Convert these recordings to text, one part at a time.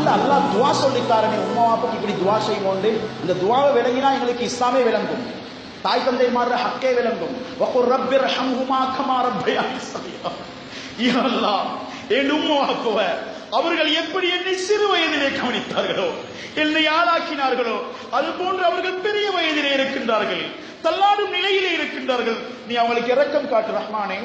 குர்ஆன்ல அல்லாஹ் துஆ சொல்லித்தாரனே உம்மா வாப்புக்கு இப்படி துஆ செய்யும்போது இந்த துஆவை விளங்கினா எங்களுக்கு இஸ்லாமே விளங்கும், தாய் தந்தை மாற ஹக்கே விளங்கும். வகுர் ரப்பிர்ஹம்ஹுமா கமா ரப்பயானி ஸகீரா. யா அல்லாஹ், என் உம்மா வாப்புவ அவர்கள் எப்படி என்னை சிறு வயதிலே கவனித்தார்களோ, என்னை ஆளாக்கினார்களோ, அது போன்று அவர்கள் பெரிய வயதிலே இருக்கின்றார்கள், தள்ளாடும் நிலையிலே இருக்கின்றார்கள். நீ அவங்களுக்கு இரக்கம் காட்டு ரஹ்மானே.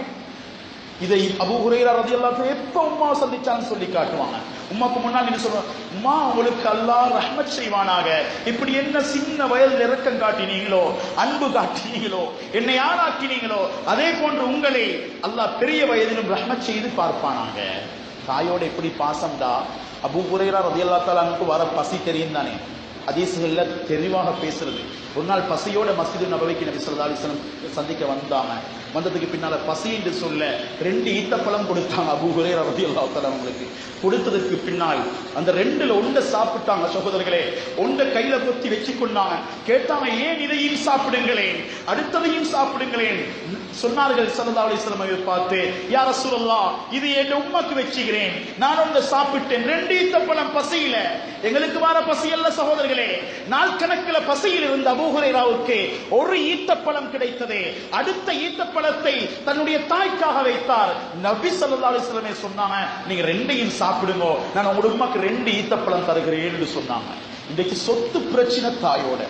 இதை அபூ ஹுரைரா ரலியல்லாஹு அன்ஹு எப்ப உம்மா சந்திச்சான்னு சொல்லி காட்டுவாங்க. உம்மாக்கு முன்னால் என்ன சொல்லுவாங்க, உம்மா உங்களுக்கு அல்லாஹ் ரஹ்மத் செய்வானாக, இப்படி என்ன சின்ன வயதில் இரக்கம் காட்டினீங்களோ, அன்பு காட்டினீங்களோ, என்னை ஆளாக்கினீங்களோ, அதே போன்று உங்களை அல்லாஹ் பெரிய வயதிலும் ரஹ்மத் செய்து பார்ப்பானாங்க. தாயோட எப்படி பாசம்டா. அபூ ஹுரைரா ரலியல்லாஹு தஆலா அன்ஹு வர பசி தெரியும் தானே, ஹதீஸ்கள்ல தெளிவாக பேசுறது. ஒரு நாள் பசியோட மஸ்ஜிது நபவிக்கு நபி ஸல்லல்லாஹு அலைஹி வஸல்லம் சந்திக்க வந்தாங்க. வந்ததுக்கு பின்னால பசி என்று சொல்ல 2 ஈத்தப்பழம் கொடுத்தாங்க அபூ ஹுரைரா ரலியல்லாஹு தஆலா அவங்களுக்கு. கொடுத்ததுக்கு பின்னால் அந்த 2ல ஒன்றை சாப்பிட்டாங்க சகோதரர்களே, ஒன்றை கையில கொத்தி வச்சு கொண்டாங்க. கேட்டாங்க, ஏன் இதையும் சாப்பிடுங்களேன், அடுத்ததையும் சாப்பிடுங்களேன். சொன்னார்கள் ஸல்லல்லாஹு அலைஹி வஸல்லம் பார்த்து, யா ரசூலல்லாஹ், இது என் உம்மக்கு வச்சுக்கிறேன், நான் ஒன்றை சாப்பிட்டேன். 2 ஈத்தப்பழம் பசியில, எங்களுக்கு வர பசி அல்ல சகோதரர்களே, நாள் கணக்கில் பசியில் இருந்த அபூ ஹுரைராவுக்கு ஒரு ஈத்தப்பழம் கிடைத்தது. அடுத்த ஈத்தப்பழத்தை தன்னுடைய தாய்க்காக வைத்தார். நபி ஸல்லல்லாஹு அலைஹி வஸல்லம் சொன்னாங்க, நீங்க 2ஐயும் சாப்பிடுங்க, நான் உங்க உம்மக்கு 2 ஈத்தப்பழம் தருகிறேன் என்று சொன்னாங்க. இன்றைக்கு சொத்து பிரச்சனை தாயோட,